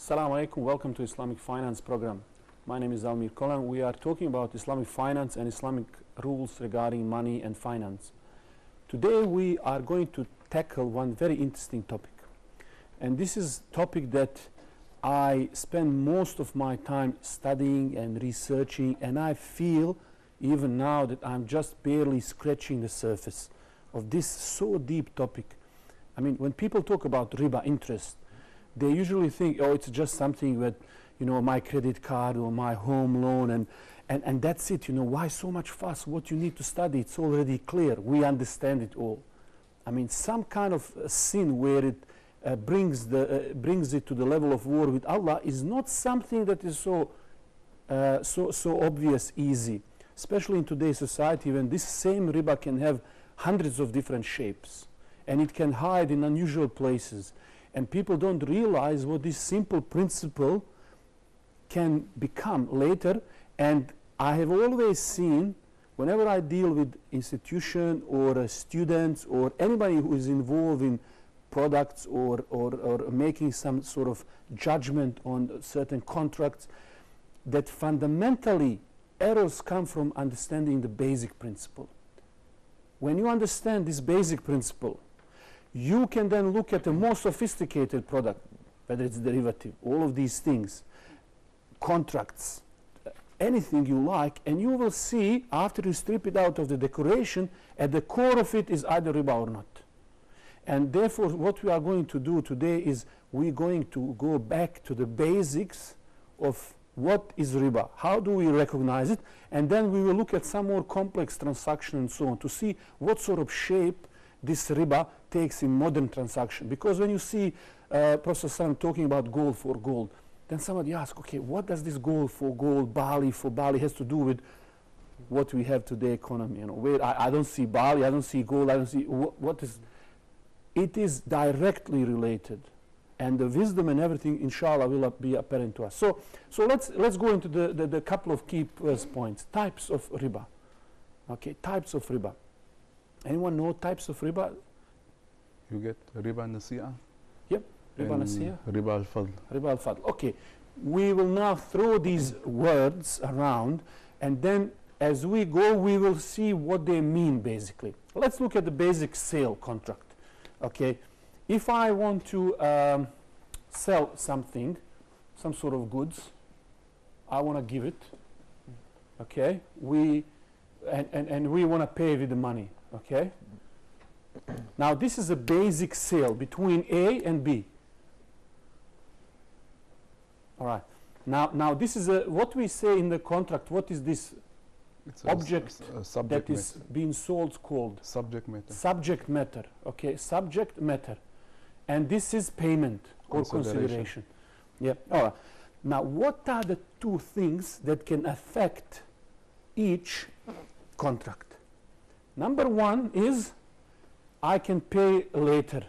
Assalamu alaikum, welcome to Islamic Finance program. My name is Almir Kolan. We are talking about Islamic finance and Islamic rules regarding money and finance. Today we are going to tackle one very interesting topic. And this is a topic that I spend most of my time studying and researching, and I feel even now that I'm just barely scratching the surface of this so deep topic. I mean, when people talk about riba, interest, they usually think, oh, it's just something that, you know, my credit card or my home loan, and that's it. You know, why so much fuss? What you need to study, it's already clear. We understand it all. I mean, some kind of sin where it brings it to the level of war with Allah is not something that is so obvious, easy, especially in today's society when this same riba can have hundreds of different shapes and it can hide in unusual places. And people don't realize what this simple principle can become later. And I have always seen, whenever I deal with institution or students or anybody who is involved in products or making some sort of judgment on certain contracts, that fundamentally errors come from understanding the basic principle. When you understand this basic principle, you can then look at a more sophisticated product, whether it's derivative, all of these things, contracts, anything you like, and you will see, after you strip it out of the decoration, at the core of it is either riba or not. And therefore, what we are going to do today is we're going to go back to the basics of what is riba, how do we recognize it, and then we will look at some more complex transaction and so on to see what sort of shape this riba takes in modern transaction. Because when you see Prophet ﷺ talking about gold for gold, then somebody asks, okay, what does this gold for gold, barley for barley has to do with what we have today economy? You know, where I don't see barley, I don't see gold, I don't see what is. It is directly related, and the wisdom and everything, inshallah, will be apparent to us. So let's go into the couple of key points. Types of riba. Okay, types of riba. Anyone know types of riba? You get riba nasi'a. Yep, riba nasi'a. Riba al-fadl. Riba al-fadl. Okay, we will now throw these words around, and then as we go, we will see what they mean basically. Let's look at the basic sale contract. Okay, if I want to sell something, some sort of goods, I want to give it. Okay, and we want to pay with the money. Okay. Now this is a basic sale between A and B. All right. Now this is what we say in the contract. What is this object that is being sold called? Subject matter. Subject matter. Okay. Subject matter. And this is payment or consideration. Yeah. All right. Now what are the two things that can affect each contract? Number one is I can pay later.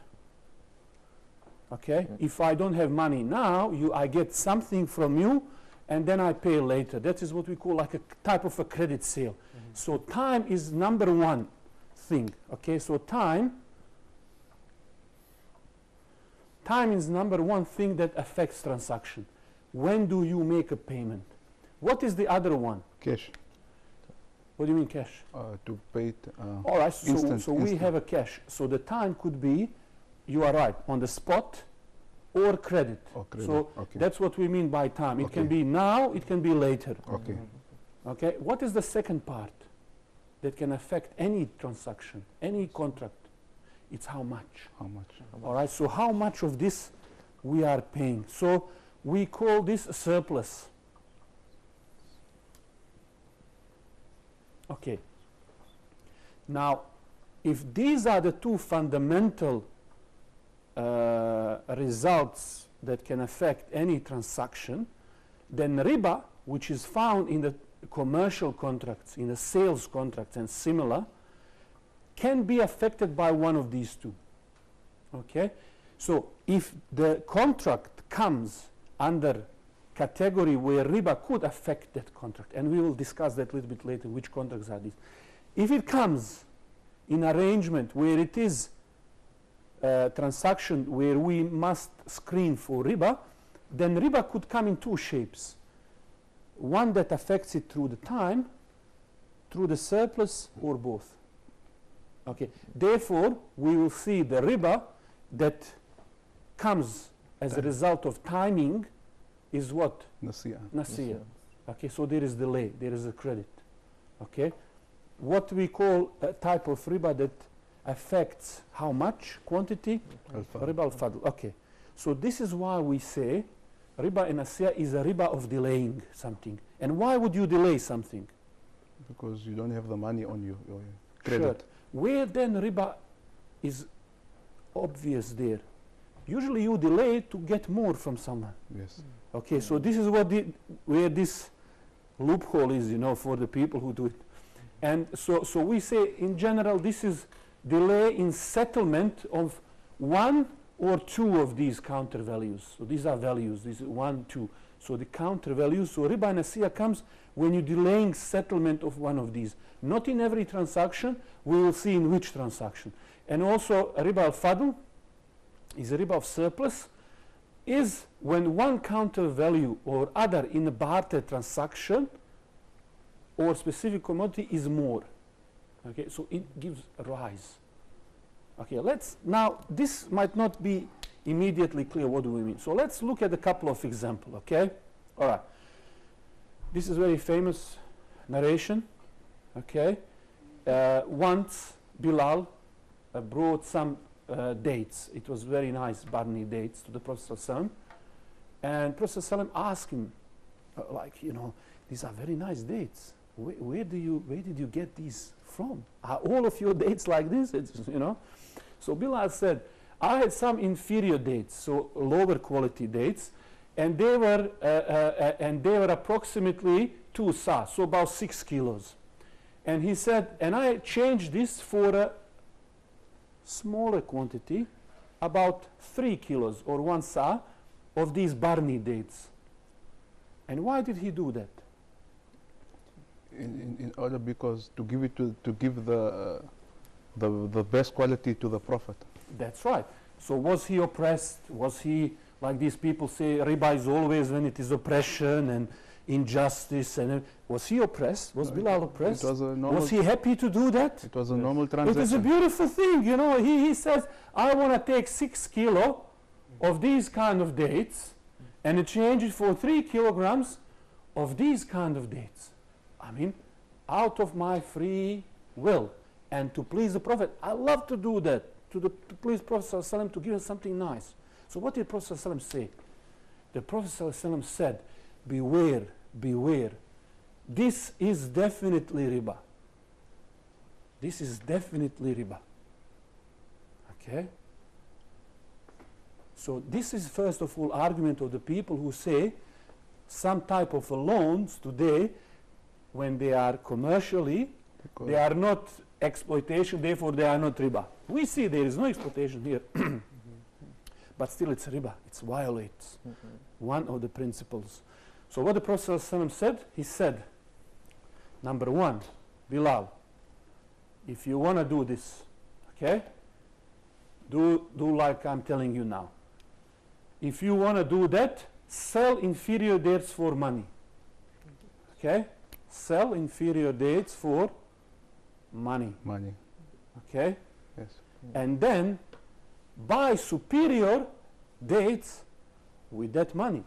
Okay? If I don't have money now, I get something from you and then I pay later. That is what we call like a type of a credit sale. So time is number one thing. Okay? So time is number one thing that affects transaction. When do you make a payment? What is the other one? Cash. What do you mean cash? To pay it. All right, so we have a cash. So the time could be, you are right, on the spot or credit. So that's what we mean by time. It can be now, it can be later. Okay. Okay. What is the second part that can affect any transaction, any contract? It's how much. How much? All right. So how much of this we are paying? So we call this a surplus. Okay. Now, if these are the two fundamental results that can affect any transaction, then riba, which is found in the commercial contracts, in the sales contracts and similar, can be affected by one of these two. Okay? So if the contract comes under category where riba could affect that contract, and we will discuss that a little bit later, which contracts are these. If it comes in arrangement where it is a transaction where we must screen for riba, then riba could come in two shapes. One that affects it through the time, through the surplus, or both. Okay. Therefore, we will see the riba that comes as a result of timing is what? Nasi'a. Nasiya. Okay, so there is delay, there is a credit. Okay. What we call a type of riba that affects how much quantity? Al-Fadl. Riba al-Fadl. Okay. So this is why we say riba in Nasiya is a riba of delaying something. And why would you delay something? Because you don't have the money on you, your credit. Sure. Where then riba is obvious there? Usually you delay to get more from someone. Yes. Okay, so this is what where this loophole is, you know, for the people who do it. And so we say in general this is delay in settlement of one or two of these counter values. So these are values, this is 1, 2. So the counter values, so riba nasiya comes when you're delaying settlement of one of these. Not in every transaction, we will see in which transaction. And also riba al-fadl is a riba of surplus, is when one counter value or other in a barter transaction or specific commodity is more. Okay, so it gives a rise. Okay, now this might not be immediately clear what do we mean. So let's look at a couple of examples, okay? All right. This is very famous narration, okay? Once Bilal brought some dates. It was very nice barney dates to the Prophet ﷺ. And Prophet ﷺ asked him, like, you know, these are very nice dates. Where did you get these from? Are all of your dates like this? It's, you know? So Bilal said, I had some inferior dates, so lower quality dates, and they were approximately 2 sa, so about 6 kilos. And he said, and I changed this for a smaller quantity, about 3 kilos or 1 sa of these barney dates. And why did he do that? In order, because to give it to give the best quality to the Prophet. That's right. So was he oppressed? Was he, like these people say, riba is always when it is oppression and injustice? And was he oppressed? Was Bilal oppressed? It was a normal. Was he happy to do that? It was a normal transaction. It is a beautiful thing, you know. He says, I want to take 6 kilo of these kind of dates and exchange it for 3 kilograms of these kind of dates. I mean, out of my free will and to please the Prophet. I love to do that, to please Prophet ﷺ, to give us something nice. So what did Prophet ﷺ say? The Prophet ﷺ said, beware, beware. This is definitely riba. This is definitely riba. Okay? So this is first of all argument of the people who say some type of loans today, when they are commercially, they are not exploitation, therefore they are not riba. We see there is no exploitation here, but still it's riba. It violates one of the principles. So what the Prophet ﷺ said, he said, number one, Bilal, if you want to do this, okay, do like I'm telling you now. If you want to do that, sell inferior dates for money. Okay? Sell inferior dates for money. Money. Okay? Yes. And then buy superior dates with that money.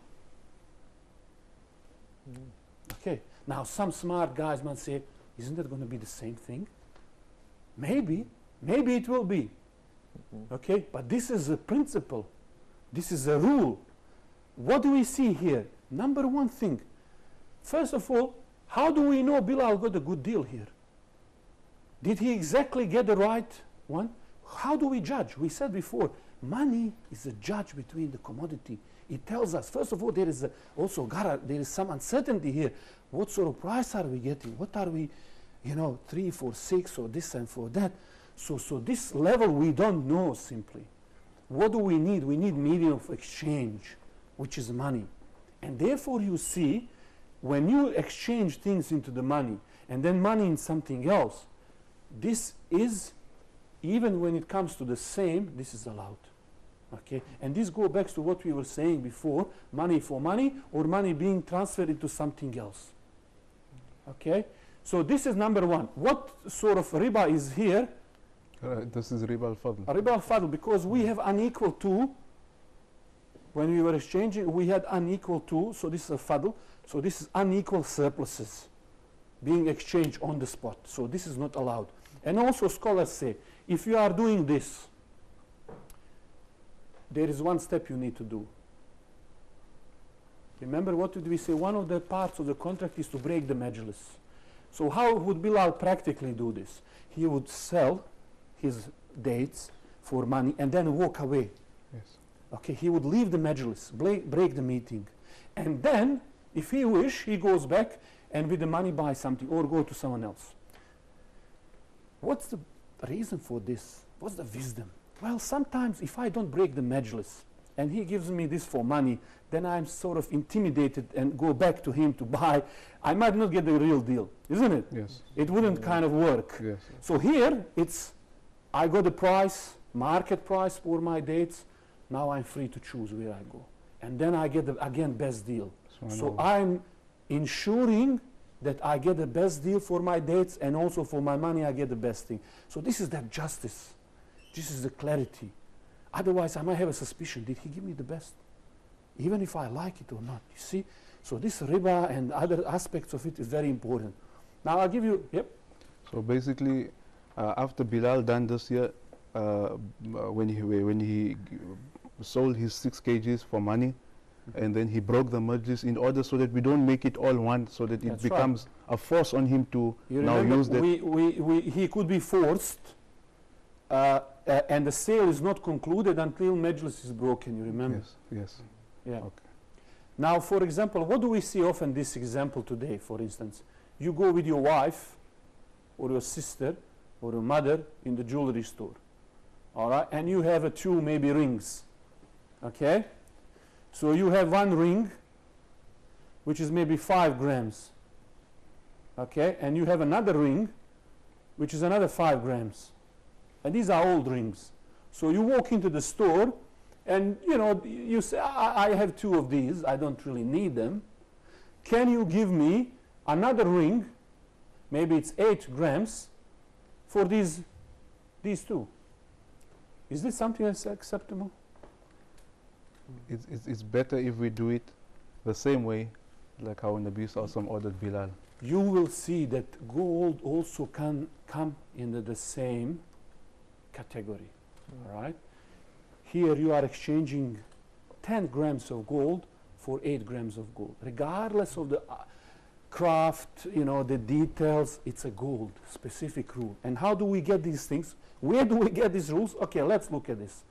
Okay. Now some smart guys might say, isn't that going to be the same thing? Maybe. Maybe it will be. Okay? But this is a principle. This is a rule. What do we see here? Number one thing. First of all, how do we know Bilal got a good deal here? Did he exactly get the right one? How do we judge? We said before, money is a judge between the commodity. It tells us, first of all, there is also there is some uncertainty here. What sort of price are we getting? What are we, 3, 4, 6, or this and for that? So this level we don't know simply. What do we need? We need medium of exchange, which is money. And therefore you see, when you exchange things into the money, and then money in something else, this is, even when it comes to the same, this is allowed. Okay, and this goes back to what we were saying before, money for money or money being transferred into something else. Okay, so this is number one. What sort of riba is here? This is riba al-fadl. Riba al-fadl, because we have unequal to, when we were exchanging, we had unequal to, so this is a fadl, so this is unequal surpluses being exchanged on the spot. So this is not allowed. And also scholars say, if you are doing this, there is one step you need to do. Remember, what did we say? One of the parts of the contract is to break the majlis. So how would Bilal practically do this? He would sell his dates for money and then walk away. Yes. Okay, he would leave the majlis, break the meeting. And then, if he wish, he goes back and with the money buy something or go to someone else. What's the reason for this? What's the wisdom? Well, sometimes if I don't break the majlis and he gives me this for money, then I'm sort of intimidated and go back to him to buy. I might not get the real deal, isn't it? Yes. It wouldn't kind of work. Yes. So here, it's, I got the price, market price for my dates. Now I'm free to choose where I go. And then I get the, again, best deal. So I'm ensuring that I get the best deal for my dates and also for my money I get the best thing. So this is that justice. This is the clarity. Otherwise I might have a suspicion, did he give me the best? Even if I like it or not, you see? So this riba and other aspects of it is very important. Now I'll give you, yep. So basically, after Bilal done this year, when he sold his 6 kgs for money, and then he broke the majlis in order so that we don't make it all one, so that it becomes a force on him to now use that. He could be forced, and the sale is not concluded until majlis is broken, you remember? Yes, yes. Yeah. Okay. Now, for example, what do we see often this example today, for instance? You go with your wife or your sister or your mother in the jewelry store, all right, and you have 2 maybe rings, okay? So you have one ring, which is maybe 5 grams, okay? And you have another ring, which is another 5 grams. And these are old rings. So you walk into the store, and you know, you say, I have 2 of these, I don't really need them. Can you give me another ring, maybe it's 8 grams, for these 2? Is this something that's acceptable? It's better if we do it the same way, like how Nabi Sallallahu ordered Bilal. You will see that gold also can come in the same category, all right? Here you are exchanging 10 grams of gold for 8 grams of gold. Regardless of the craft, you know, the details, it's a gold, specific rule. And how do we get these things? Where do we get these rules? Okay, let's look at this.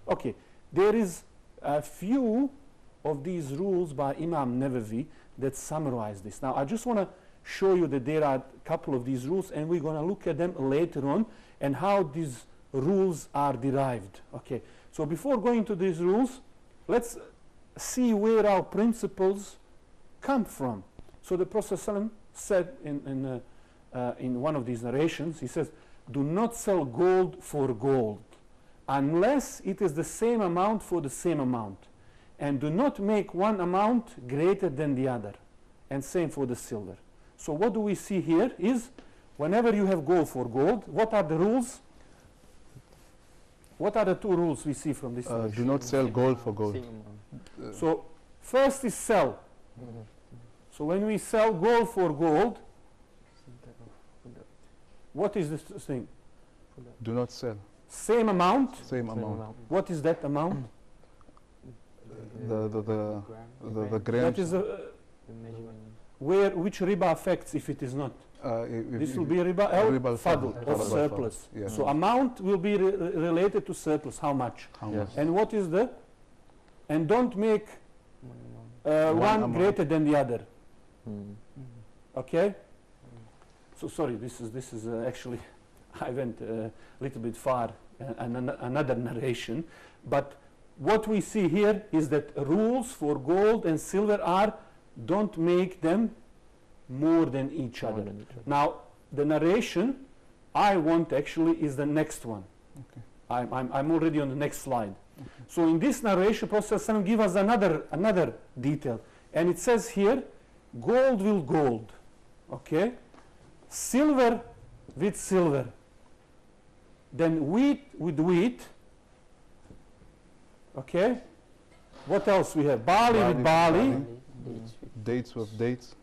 Okay, there is a few of these rules by Imam Nawawi that summarize this. Now, I just want to show you that there are a couple of these rules, and we're going to look at them later on and how these rules are derived. Okay, so before going to these rules, let's see where our principles come from. So the Prophet ﷺ said in one of these narrations, he says, do not sell gold for gold unless it is the same amount for the same amount, and do not make one amount greater than the other, and same for the silver. So what do we see here is, whenever you have gold for gold, what are the rules? What are the 2 rules we see from this? Do not sell gold for gold. So first is sell. So when we sell gold for gold, what is this thing? Do not sell. Same amount? Same amount. What is that amount? The grams. That is which riba affects if it is not? This will be riba al-fadl, of surplus. Yeah. So amount will be related to surplus. How much? How much? And what is the? And don't make one greater than the other. Okay? So sorry, this is actually, I went a little bit far, another narration. But what we see here is that rules for gold and silver are, don't make them more than each other. Now, the narration I want actually is the next one. Okay. I'm already on the next slide. So in this narration, Prophet gives us another detail. And it says here, gold will gold, okay? Silver with silver. Then wheat with wheat, okay? What else we have? Barley with barley. Dates with dates.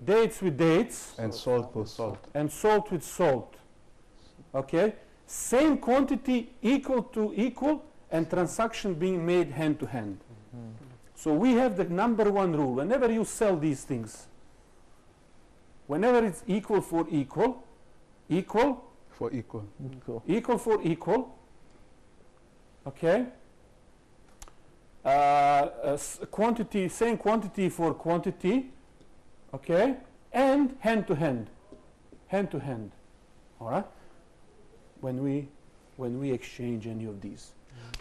Dates with dates. And salt with salt. And salt with salt. Okay? Same quantity, equal to equal, and transaction being made hand to hand. So we have the number one rule. Whenever you sell these things, whenever it's equal for equal, equal for equal, equal for equal, okay? Quantity, same quantity for quantity, okay? And hand to hand, all right? When we exchange any of these.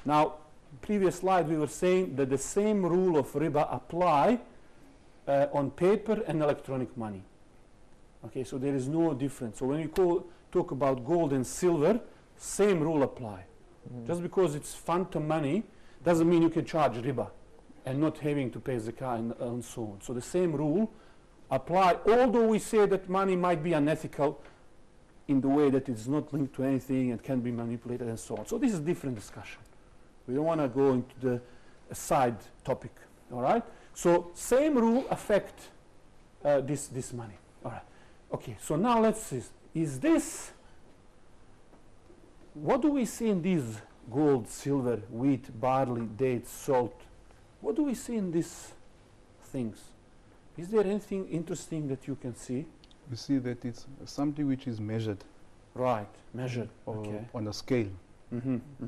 Now, previous slide we were saying that the same rule of riba apply on paper and electronic money. Okay, so there is no difference. So when we talk about gold and silver, same rule apply. Just because it's phantom money doesn't mean you can charge riba and not having to pay zakah and so on. So the same rule apply, although we say that money might be unethical in the way that it's not linked to anything and can be manipulated and so on. So this is a different discussion. We don't want to go into the side topic, all right? So same rule affect this money, all right? Okay, so now let's see. Is this, what do we see in these gold, silver, wheat, barley, dates, salt? What do we see in these things? Is there anything interesting that you can see? We see that it's something which is measured. Right, measured, okay. On a scale.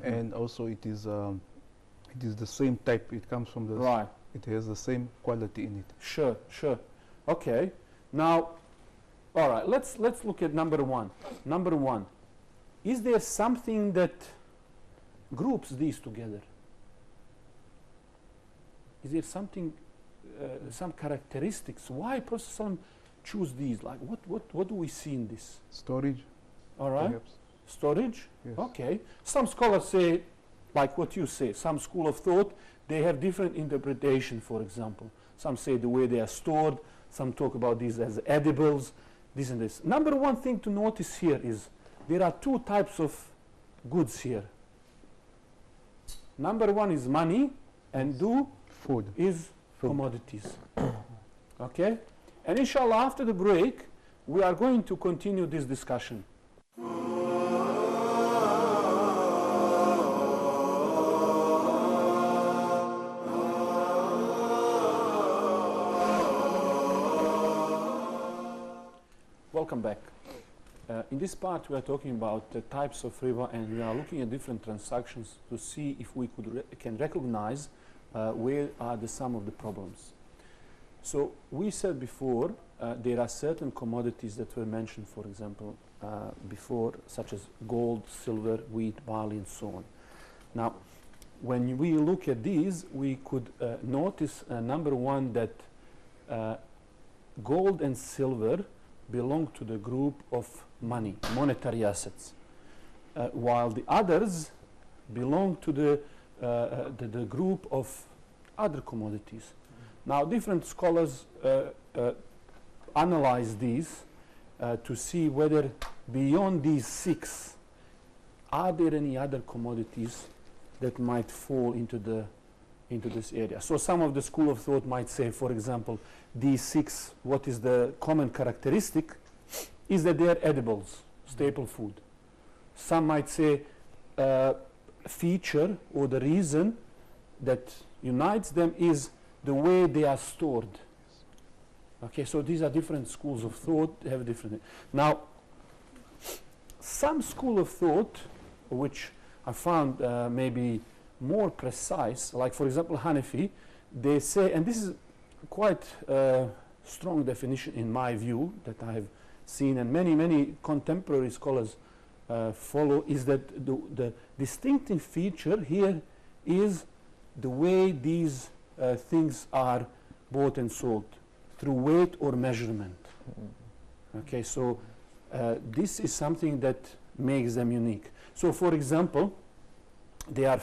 And also it is the same type. It comes from the right. It has the same quality in it. Sure. Okay. Now, all right. Let's look at number one. Number one, is there something that groups these together? Is there something, some characteristics? Why Prophet ﷺ choose these? Like, what do we see in this? Storage. All right. Perhaps. Storage? Yes. Okay. Some scholars say, like what you say, some school of thought, they have different interpretation, for example. Some say the way they are stored, some talk about these as edibles, this and this. Number one thing to notice here is there are two types of goods here. Number one is money, and food is commodities. Okay? And inshallah, after the break, we are going to continue this discussion. Welcome back. In this part we are talking about the types of riba, and we are looking at different transactions to see if we can recognize where are some of the problems. So we said before there are certain commodities that were mentioned, for example, before, such as gold, silver, wheat, barley, and so on. Now, when we look at these, we could notice number one that gold and silver belong to the group of money, monetary assets, while the others belong to the group of other commodities. Now, different scholars analyze these to see whether beyond these six, are there any other commodities that might fall into this area. So some of the school of thought might say, for example, these six, what is the common characteristic is that they are edibles, staple food. Some might say feature or the reason that unites them is the way they are stored. Okay, so these are different schools of thought, have different. Now, some school of thought, which I found maybe more precise, like for example Hanafi, they say, and this is quite a strong definition in my view that I have seen, and many contemporary scholars follow, is that the distinctive feature here is the way these things are bought and sold, through weight or measurement. Okay, so this is something that makes them unique. So for example, their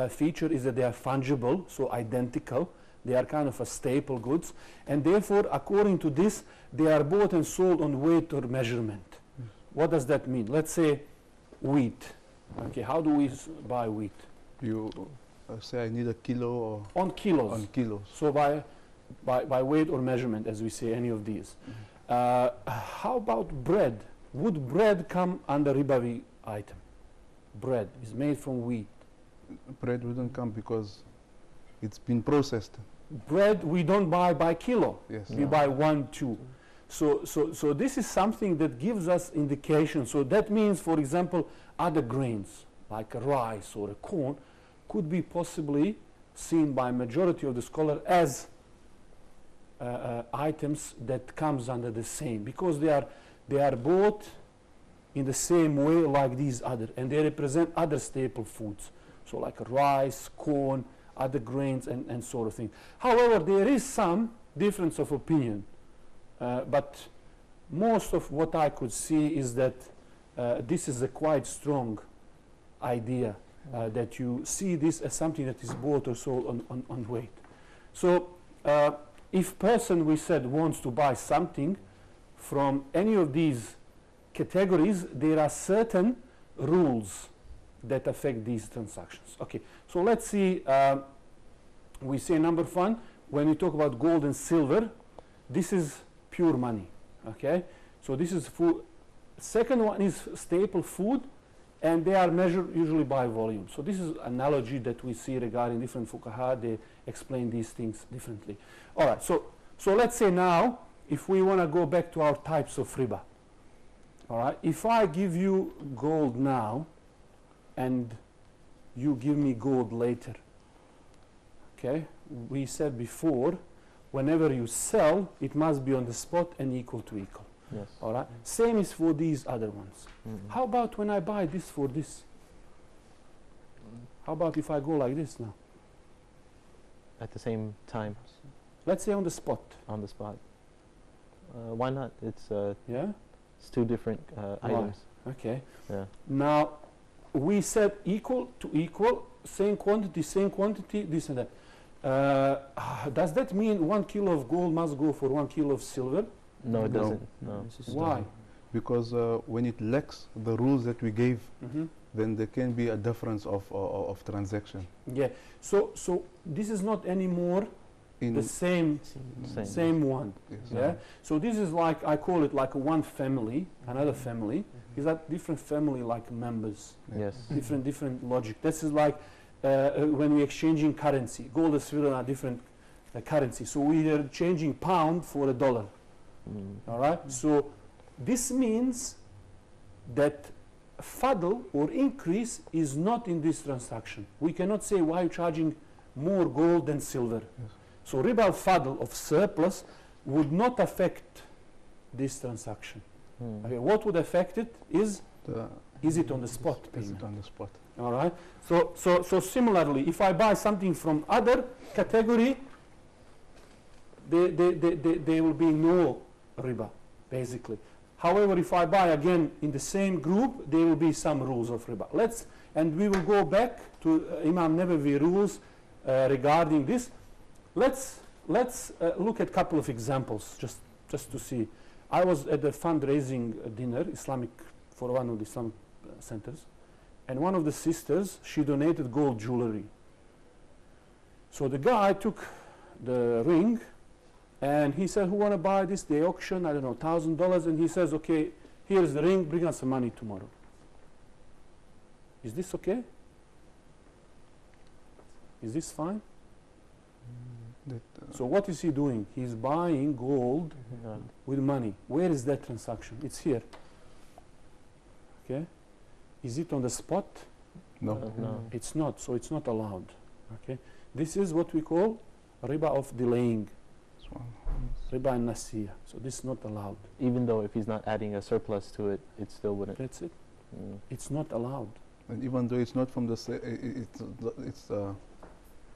feature is that they are fungible, so identical. They are kind of a staple goods, and therefore, according to this, they are bought and sold on weight or measurement. What does that mean? Let's say wheat. Okay, how do we buy wheat? You say I need a kilo or On kilos. on kilos. So by weight or measurement, as we say, any of these. How about bread? Would bread come under ribawi item? Bread is made from wheat. Bread wouldn't come because it's been processed. Bread we don't buy by kilo. Yes. We buy 1, 2. So this is something that gives us indication. So that means, for example, other grains like a rice or a corn could be possibly seen by majority of the scholar as items that comes under the same, because they are bought in the same way like these other, and they represent other staple foods. So like rice, corn, other grains, and sort of thing. However, there is some difference of opinion, but most of what I could see is that this is a quite strong idea, that you see this as something that is bought or sold on weight. So if person, we said, wants to buy something from any of these categories, there are certain rules that affect these transactions. Okay, so let's see, we say number 1, when we talk about gold and silver, this is pure money, okay? So this is food. Second one is staple food, and they are measured usually by volume. So this is analogy that we see regarding different fuqaha. They explain these things differently. All right, so let's say now, if we want to go back to our types of riba, all right, if I give you gold now, and you give me gold later, okay, we said before, whenever you sell, it must be on the spot and equal to equal. Yes. All right. Same is for these other ones. How about when I buy this for this? How about if I go like this now? At the same time, Let's say on the spot. on the spot. Why not? It's Yeah. it's two different items. Okay. Yeah. Now, we said equal to equal, same quantity, this and that. Does that mean 1 kilo of gold must go for 1 kilo of silver? No, it No. doesn't. No. Why? Because when it lacks the rules that we gave, Mm-hmm. then there can be a difference of transaction. Yeah. So this is not anymore In the same Same. one. yes. Yeah. So this is like, I call it like one family, another family. Is that different family like members? Yes. Different logic. This is like when we exchanging currency. Gold and silver are different currency. So we are changing pound for a dollar. All right. So this means that fadl or increase is not in this transaction. We cannot say why you're charging more gold than silver. Yes. So riba al-fadl of surplus would not affect this transaction. Okay, what would affect it is it on the spot Is payment? it on the spot? All right. So similarly, if I buy something from other category, there will be no riba, basically. However, if I buy again in the same group, there will be some rules of riba. And we will go back to Imam Nawawi rules regarding this. Let's look at a couple of examples just to see. I was at a fundraising dinner, for one of the Islamic centers, and one of the sisters, she donated gold jewelry. So the guy took the ring, and he said, who want to buy this? They auction, I don't know, $1,000, and he says, okay, here's the ring, bring us some money tomorrow. Is this okay? Is this fine? So what is he doing? He's buying gold with money. Where is that transaction? It's here. Okay. Is it on the spot? No. No. It's not. So it's not allowed. Okay. This is what we call riba of delaying. This one. Riba and nasiya. So this is not allowed. Even though if he's not adding a surplus to it, it still wouldn't. That's it. It's not allowed. And even though it's not from the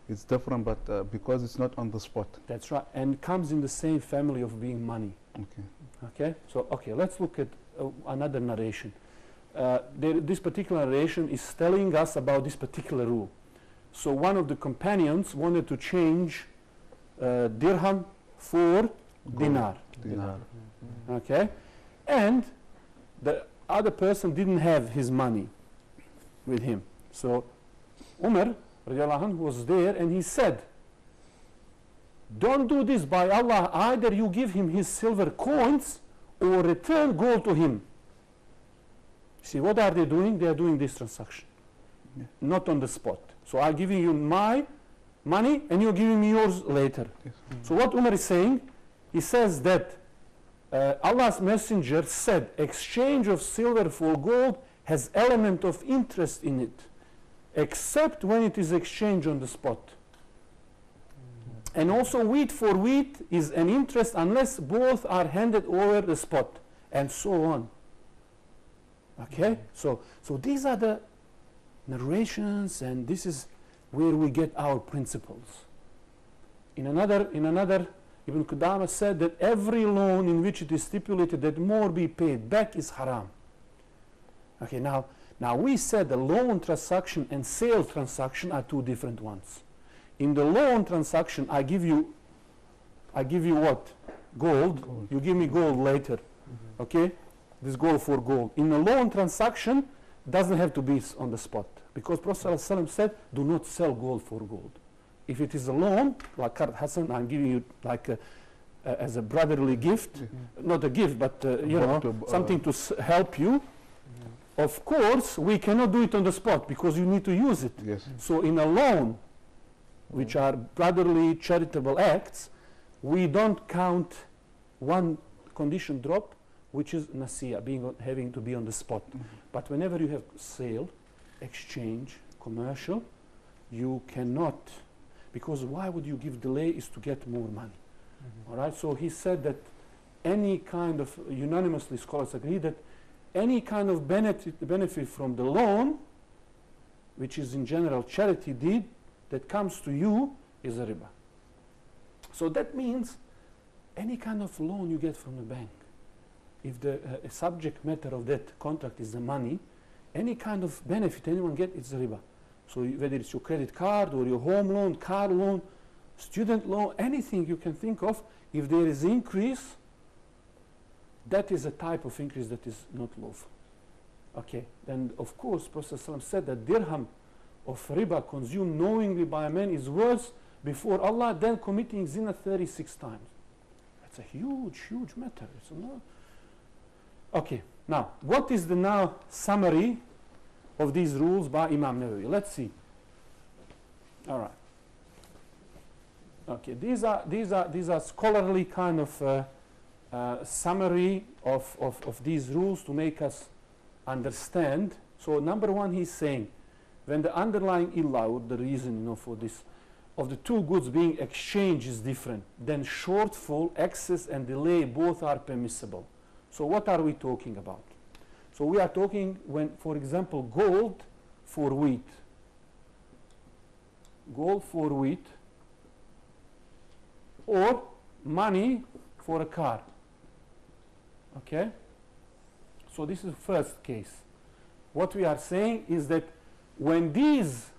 it's different, but because it's not on the spot. That's right. And comes in the same family of being money. Okay. Okay. So okay, let's look at another narration. this particular narration is telling us about this particular rule. So one of the companions wanted to change dirham for dinar. Dinar. Okay? And the other person didn't have his money with him. So Umar radiallahu anhu was there and he said, don't do this, by Allah, either you give him his silver coins or return gold to him. See, what are they doing? They are doing this transaction, not on the spot. So I'm giving you my money and you're giving me yours later. Yes. So what Umar is saying, he says that Allah's messenger said exchange of silver for gold has element of interest in it, except when it is exchanged on the spot. And also wheat for wheat is an interest unless both are handed over the spot, and so on. Okay? So these are the narrations, and this is where we get our principles. In another, Ibn Qudama said that every loan in which it is stipulated that more be paid back is haram. Okay, now we said the loan transaction and sale transaction are two different ones. In the loan transaction, I give you what? Gold. You give me gold later. Okay? This gold for gold. In a loan transaction, doesn't have to be on the spot. Because Prophet ﷺ said, do not sell gold for gold. If it is a loan, like Kard Hassan, I'm giving you like as a brotherly gift, not a gift, but something to help you. Of course, we cannot do it on the spot because you need to use it. Yes. So in a loan, which are brotherly charitable acts, we don't count one condition drop, which is nasiya, having to be on the spot. But whenever you have sale, exchange, commercial, you cannot, because why would you give delay is to get more money. All right, so he said that any kind of, unanimously scholars agree that any kind of benefit from the loan, which is in general charity deed, that comes to you is a riba. So that means any kind of loan you get from the bank, if the subject matter of that contract is the money, any kind of benefit anyone gets, it's a riba. So whether it's your credit card or your home loan, car loan, student loan, anything you can think of, if there is increase, that is a type of increase that is not lawful. Okay, then of course Prophet ﷺ said that dirham of riba consumed knowingly by a man is worse before Allah than committing zina 36 times. That's a huge, huge matter. Okay, now what is the summary of these rules by Imam Nawawi? Let's see. All right. Okay, these are scholarly kind of summary of these rules to make us understand. So number one, he's saying when the underlying illa, or the reason for this, of the two goods being exchanged is different, then shortfall, excess, and delay both are permissible. So what are we talking about? So we are talking when, for example, gold for wheat. Gold for wheat, or money for a car. Okay? So this is the first case. What we are saying is that when these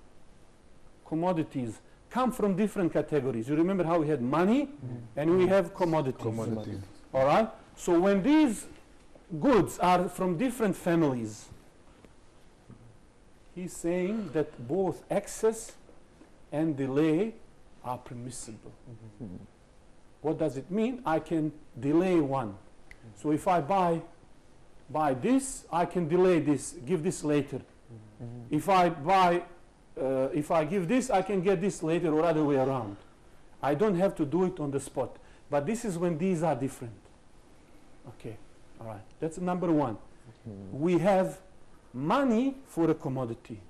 commodities come from different categories, you remember how we had money and we have commodities. All right? So when these goods are from different families, he's saying that both excess and delay are permissible. What does it mean? I can delay one. So if I buy this, I can delay this, give this later. If I give this, I can get this later, or other way around. I don't have to do it on the spot. But this is when these are different. Okay, all right. That's number one. We have money for a commodity.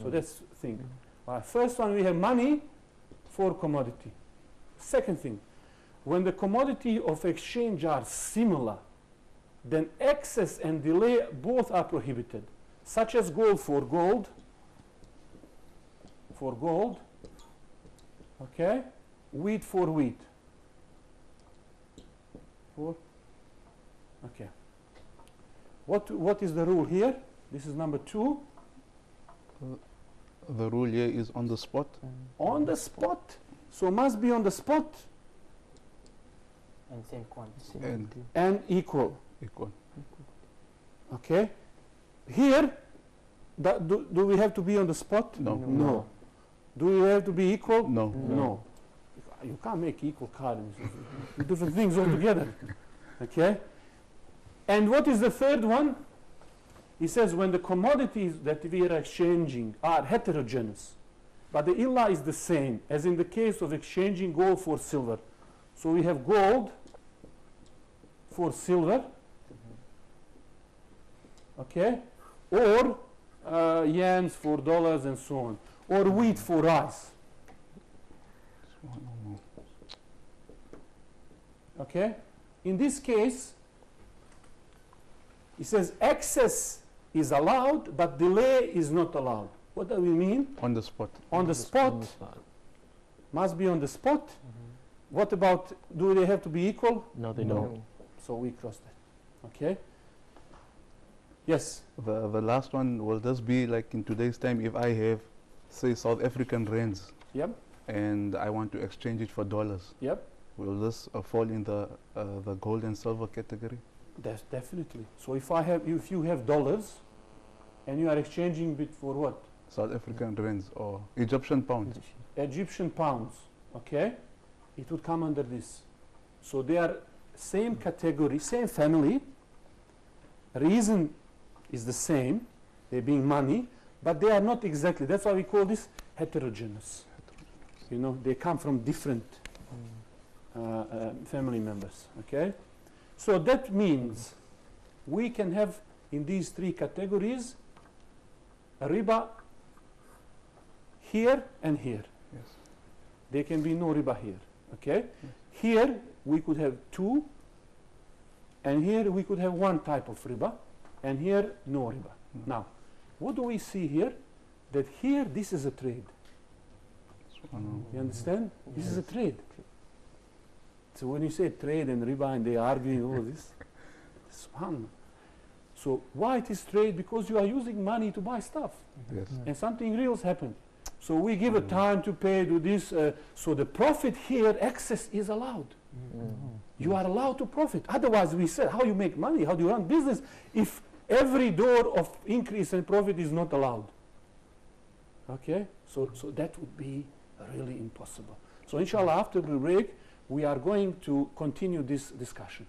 So that's the thing. All right. First one, we have money for commodity. Second thing, when the commodity of exchange are similar, then excess and delay both are prohibited, such as gold for gold, okay, wheat for wheat. Okay. What is the rule here? This is number 2. The rule here is on the spot. On the spot. So must be on the spot And same quantity. and equal. Equal. Okay? Here, do we have to be on the spot? No. No. Do we have to be equal? No. No. You can't make equal currencies. Different things altogether. Okay? And what is the third one? He says when the commodities that we are exchanging are heterogeneous, but the illah is the same, as in the case of exchanging gold for silver. So we have gold for silver, okay? Or yens for dollars and so on. Or wheat for rice. Okay? In this case, he says excess is allowed, but delay is not allowed. What do we mean? On the spot. On the spot. Must be on the spot. What about, do they have to be equal? No, they No. don't. So we cross that. Okay? Yes? The last one, will this be like in today's time if I have, say, South African rands Yep. and I want to exchange it for dollars? Yep. Will this fall in the gold and silver category? That's definitely. So if you have dollars and you are exchanging it for what? South African rands or Egyptian pounds? Egyptian pounds, okay? It would come under this. So they are same category, same family. Reason is the same, they being money, but they are not exactly. That's why we call this heterogeneous. You know, they come from different family members, okay? So that means we can have in these 3 categories a riba here and here. Yes. There can be no riba here, okay? Here we could have 2, and here we could have 1 type of riba, and here no riba. Now, what do we see here? That here this is a trade. You understand? This is a trade. So when you say trade and riba and they argue all this, subhanAllah. So why it is trade? Because you are using money to buy stuff. Yes. And something real has happened. So we give a time to pay, do this. So the profit here, excess is allowed. You are allowed to profit. Otherwise, we said, how you make money, how do you run business if every door of increase and profit is not allowed? Okay? So that would be really impossible. So inshallah, after the break, we are going to continue this discussion.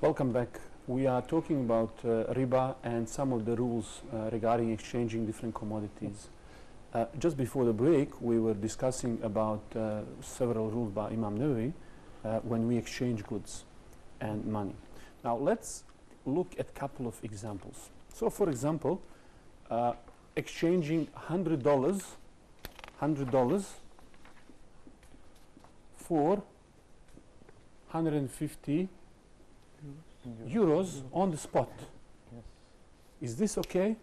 Welcome back. We are talking about riba and some of the rules regarding exchanging different commodities. Just before the break, we were discussing about several rules by Imam Nawawi when we exchange goods and money. Now let's look at a couple of examples. So for example, exchanging $100 for 150 euros on the spot. Yes. Is this okay?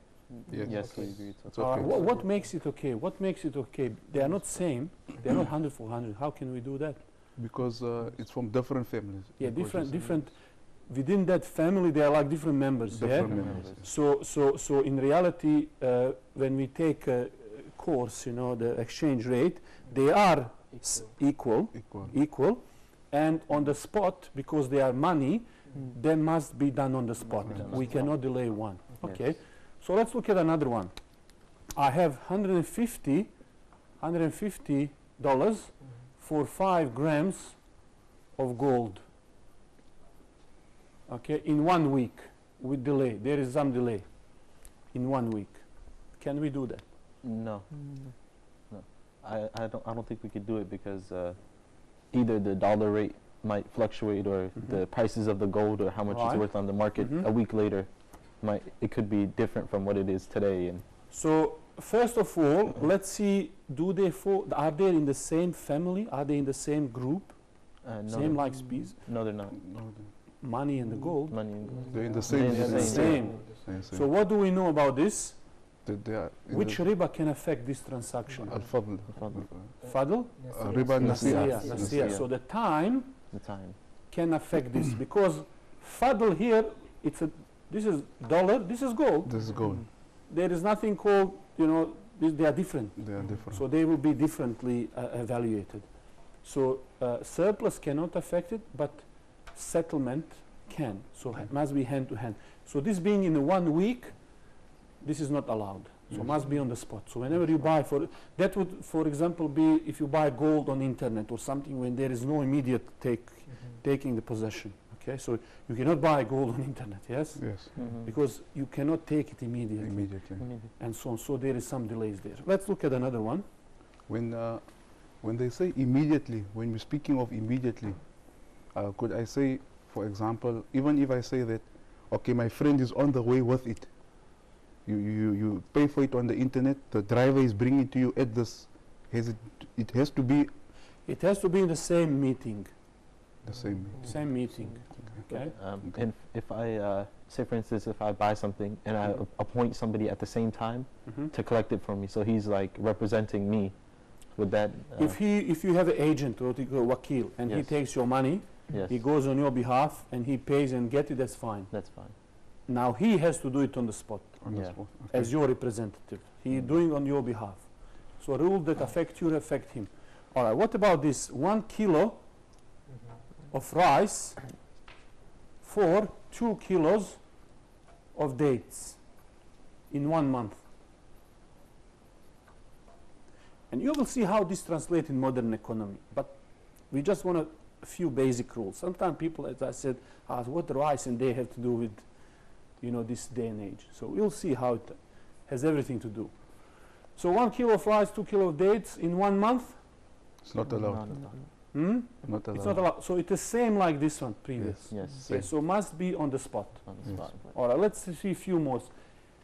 Yes. Yes, we agree. It's okay. What makes it okay? What makes it okay? They are not same. They are not 100 for 100. How can we do that? Because it's from different families. Yeah, Because different. Within that family, they are like different members. different Yeah. members. So in reality, when we take a course, you know, the exchange rate, they are equal, and on the spot, because they are money, they must be done on the spot. We cannot delay one. Okay. Yes. So let's look at another one. I have $150 for 5 grams of gold. Okay, in 1 week with delay. There is some delay in 1 week. Can we do that? No. I don't think we could do it because either the dollar rate might fluctuate or the prices of the gold or how much it's worth on the market a week later it could be different from what it is today. And so first of all, let's see, are they in the same family? Are they in the same group? no, Same like species? no, they're not. Money and the gold? Money and gold. They're in the same. They're in the Same. So what do we know about this? They are in Which the riba can affect this transaction? al-fadl. Fadl? Riba Nasiya. nasiya. Nasiya. So the time The time. can affect this because fadl here, this is dollar, this is gold. This is gold. There is nothing called, they are different. They are different. So they will be differently evaluated. So surplus cannot affect it, but settlement can. So it must be hand to hand. So this being in 1 week, this is not allowed. So Yes. must be on the spot. So whenever you buy that would, for example, be if you buy gold on internet or something when there is no immediate taking the possession. Okay, so you cannot buy gold on internet, yes? Yes, Because you cannot take it immediately. immediately. And so on. So there is some delays there. Let's look at another one. When they say immediately, when we're speaking of immediately, could I say, for example, even if I say that, okay, my friend is on the way with it, you pay for it on the internet, the driver is bringing it to you at this, it has to be It has to be in the same meeting. the same. Same meeting. Okay. And if I, say for instance, if I buy something and I appoint somebody at the same time to collect it from me, so he's like representing me, would that? If you have an agent or wakil and he Yes. takes your money, Yes, he goes on your behalf and he pays and get it, that's fine. that's fine. Now he has to do it on the spot On the Yeah. spot. as your representative. He is doing on your behalf. So rules that affect you affect him. All right, what about this 1 kilo of rice for 2 kilos of dates in 1 month? And you will see how this translates in modern economy. But we just want a few basic rules. Sometimes people, as I said, ask what rice and they have to do with, this day and age. So we'll see how it has everything to do. So 1 kilo of rice, 2 kilos of dates in 1 month. It's not allowed. Not allowed. It's not allowed. So it's the same like this one previous. Yes, Okay, so must be on the spot. on the spot. All right, let's see a few more.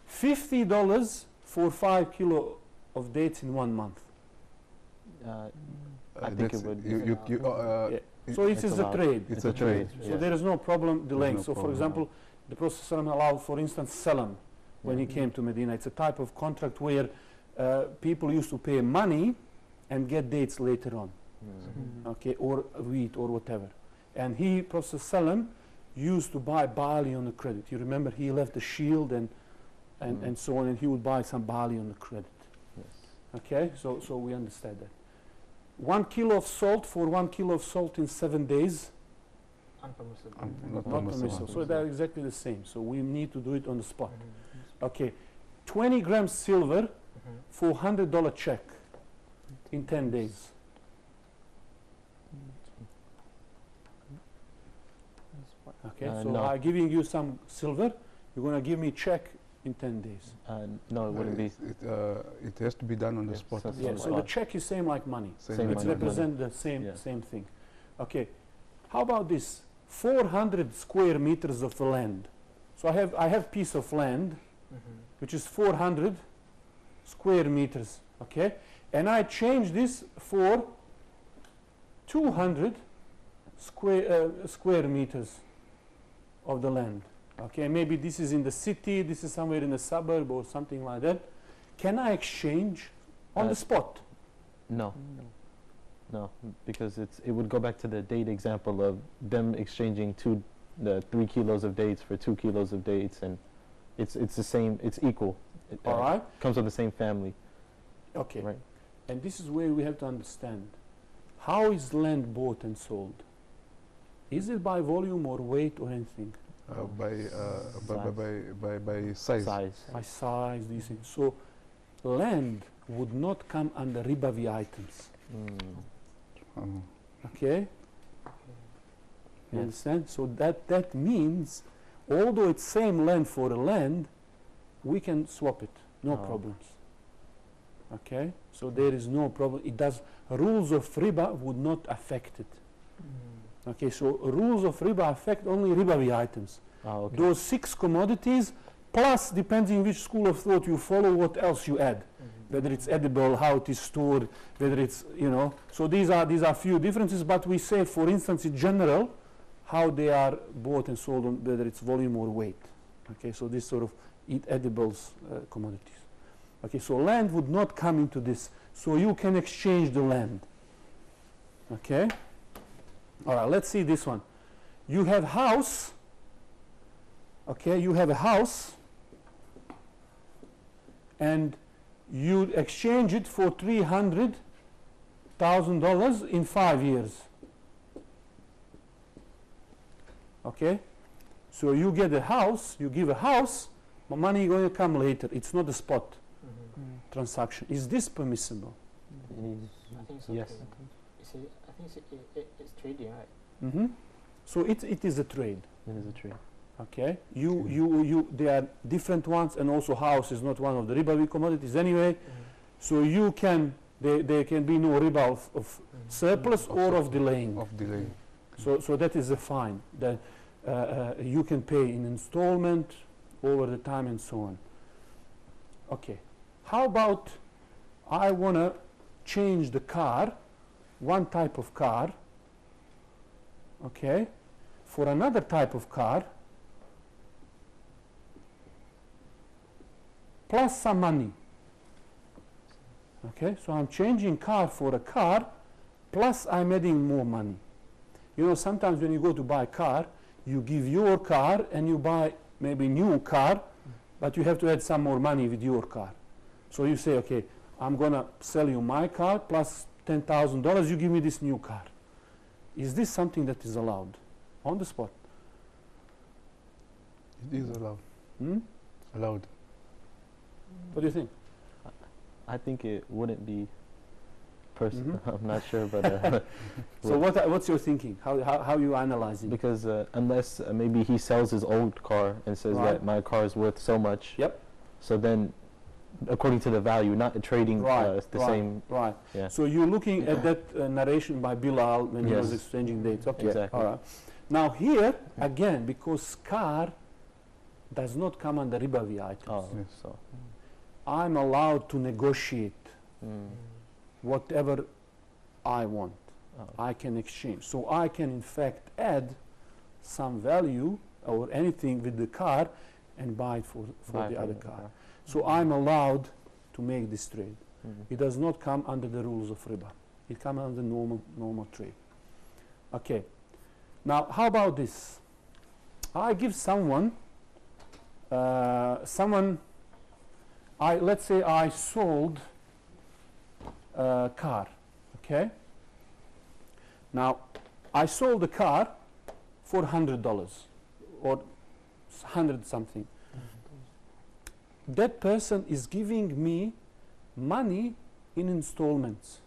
$50 for 5 kilo of dates in 1 month. I think it would. Yeah. So it It's is a allowed. trade. It's a trade. So there is no problem delaying. no So for problem. example, the Prophet ﷺ allowed, for instance, salam when he came to Medina. It's a type of contract where people used to pay money and get dates later on, okay, or wheat or whatever. And he, Prophet ﷺ, used to buy barley on the credit. You remember he left the shield and so on, and he would buy some barley on the credit. Yes. Okay, so we understand that. 1 kilo of salt for 1 kilo of salt in 7 days. Unpermissible. Not Not permissible. permissible. So they're exactly the same. So we need to do it on the spot. Okay, 20 grams silver for $100 check in 10 days. Okay, so no. I'm giving you some silver. You're going to give me check in 10 days. No, it wouldn't be. It has to be done on the Yes, spot. that's Yeah, on the so the spot. check is same like money. Same It like represents the same Yeah. same thing. Okay, how about this? 400 square meters of land. So I have piece of land which is 400 square meters. Okay, and I change this for 200 square meters of the land. Okay, maybe this is in the city, this is somewhere in the suburb or something like that. Can I exchange on the spot? No. No, because it would go back to the date example of them exchanging 3 kilos of dates for 2 kilos of dates, and it's the same, it's equal. It All right. comes from the same family. Okay. Right. And this is where we have to understand how is land bought and sold? Is it by volume or weight or anything? By size. By size, these things. So land would not come under ribavi items. Okay? You Yes. understand? So that means, although it's same land for a land, we can swap it, no problems. Okay? So there is no problem. It does, rules of riba would not affect it. Okay, so rules of riba affect only ribavi items. Okay. Those 6 commodities, plus depending which school of thought you follow, what else you add. Whether it's edible, how it is stored, whether it's, so these are few differences, but we say, for instance, in general, how they are bought and sold, whether it's volume or weight. Okay, so this sort of eat edibles commodities. Okay, so land would not come into this. So you can exchange the land. Okay? All right, let's see this one. You have house. Okay, you have a house. And you exchange it for $300,000 in 5 years. Okay? So you get a house, you give a house, but money is going to come later. It's not a spot transaction. Is this permissible? It is. I think so. Yes. Too. You see, I think it's trading, right? So it is a trade. It is a trade. Okay, there are different ones, and also house is not one of the ribawi commodities anyway. So you can, there can be no riba of surplus or of delaying. So that is a fine that you can pay in installment over the time and so on. Okay, how about I want to change the car, one type of car, okay, for another type of car, plus some money. Okay, so I'm changing car for a car, plus I'm adding more money. You know, sometimes when you go to buy a car, you give your car and you buy maybe new car, but you have to add some more money with your car. So you say, okay, I'm going to sell you my car plus $10,000, you give me this new car. Is this something that is allowed on the spot? It is allowed. Allowed. What do you think? I think it wouldn't be I'm not sure, but so what's your thinking? How you analyzing? Because unless maybe he sells his old car and says that my car is worth so much. Yep. So then, according to the value, not trading the same. Right. Yeah. So you're looking at that narration by Bilal when he was exchanging dates. Okay. Exactly. All right. Now here again, because car does not come under ribawi items, so I'm allowed to negotiate whatever I want. I can exchange. So I can in fact add some value or anything with the car and buy it for the other car. So I'm allowed to make this trade. It does not come under the rules of riba. It comes under normal trade. Okay. Now how about this? I give someone let's say I sold a car, okay? Now, I sold the car for $100 or 100 something. That person is giving me money in installments.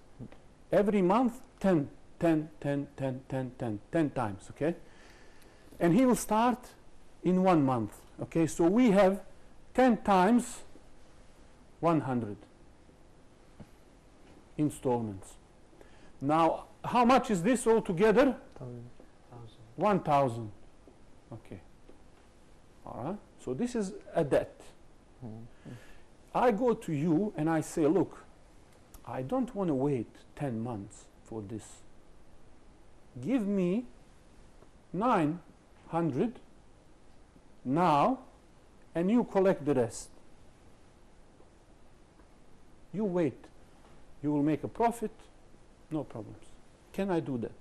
Every month, 10 times, okay? And he will start in 1 month, okay? So we have 10 times 100 installments. Now, how much is this altogether? 1,000. Okay. All right. So this is a debt. I go to you and I say, look, I don't want to wait 10 months for this. Give me 900 now and you collect the rest. You wait. You will make a profit, no problems. Can I do that?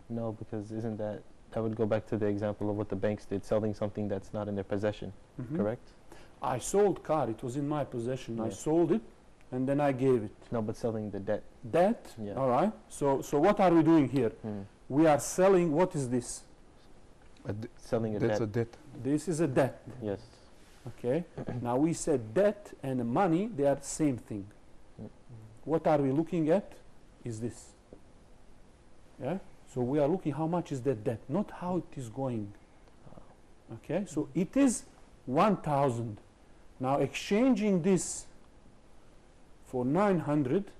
No, because isn't that would go back to the example of what the banks did, selling something that's not in their possession, correct? I sold car, it was in my possession. I sold it and then I gave it. No, but selling the debt. Debt? Yeah. All right. So what are we doing here? We are selling, what is this? Selling a debt. That's a debt. This is a debt. Yes. Okay. Now we said debt and money, they are the same thing. What are we looking at? Is this. Yeah? So we are looking how much is that debt, not how it is going. Okay? So it is 1,000. Now exchanging this for 900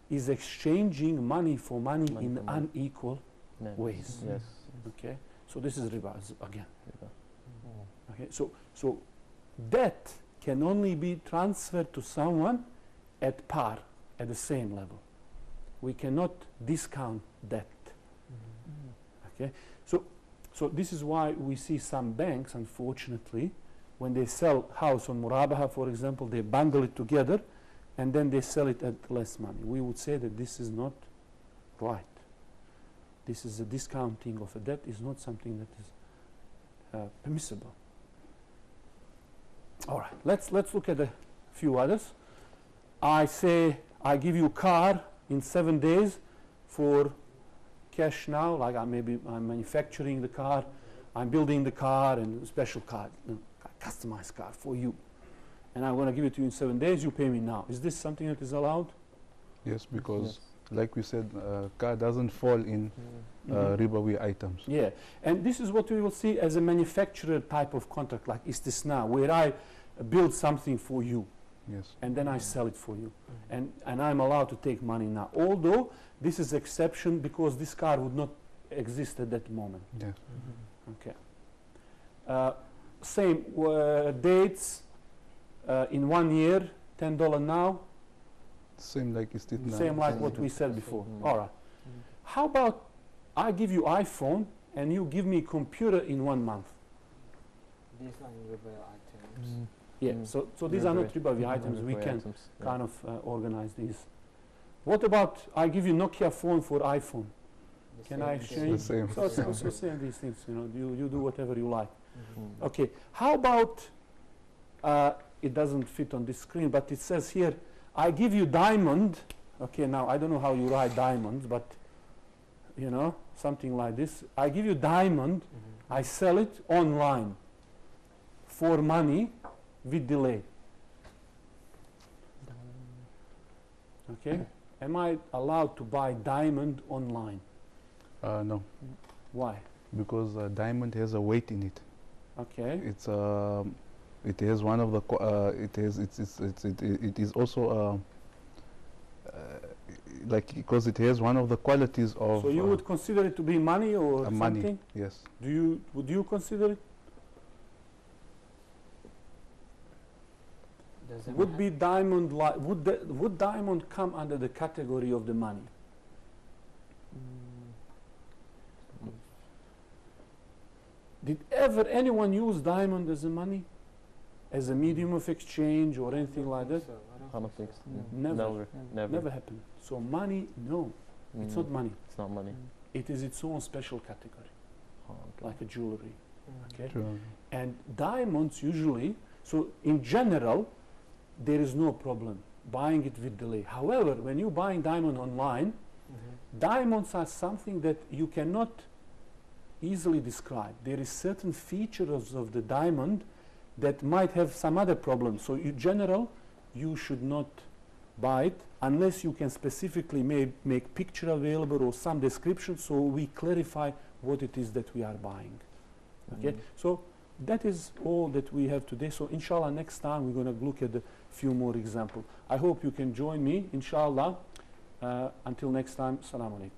is exchanging money for money in unequal ways. Yes. Okay? So this is riba again. Okay? So debt can only be transferred to someone at par, at the same level. We cannot discount debt. Okay? So this is why we see some banks, unfortunately, when they sell house on Murabaha, for example, they bundle it together and then they sell it at less money. We would say that this is not right. This is a discounting of a debt is not something that is permissible. All right, let's look at a few others. I say I give you car in 7 days for cash now, like maybe I'm manufacturing the car, I'm building the car and a special car, customized car for you. And I'm going to give it to you in 7 days, you pay me now. Is this something that is allowed? Yes, because like we said, car doesn't fall in ribawi items. Yeah, and this is what we will see as a manufacturer type of contract, like istisna, where I build something for you. Yes. And then I sell it for you. And I'm allowed to take money now. Although this is exception because this car would not exist at that moment. Yeah. Okay. Same dates in 1 year, $10 now. Same like istithna. Same like what we said before. All right. How about I give you iPhone and you give me computer in 1 month? These are ribawi items. Yeah, so these are not ribawi items. We can kind of organize these. What about I give you Nokia phone for iPhone? Can I exchange? The same. So it's also same these things, you know, you do whatever you like. Okay, how about, it doesn't fit on this screen, but it says here, I give you diamond. Okay, now I don't know how you write diamonds, but you know, something like this. I give you diamond, I sell it online for money with delay. Okay, am I allowed to buy diamond online? No, Why? because diamond has a weight in it. Okay. It's it has one of the it is also like because it has one of the qualities of. So you would consider it to be money or something? Money. Yes. Would you consider it? Would be diamond would diamond come under the category of the money? Did ever anyone use diamond as a money, as a medium of exchange or anything like that? I don't think so. Never happened. So money, no, it's not money. It's not money. It is its own special category, like a jewelry. Okay. True. And diamonds usually, so in general, there is no problem buying it with delay. However, when you're buying diamond online, diamonds are something that you cannot easily describe. There is certain features of the diamond that might have some other problems. So in general, you should not buy it unless you can specifically make picture available or some description so we clarify what it is that we are buying. Okay, so that is all that we have today. So inshallah next time we're going to look at a few more examples. I hope you can join me, inshallah. Until next time, Assalamu alaikum.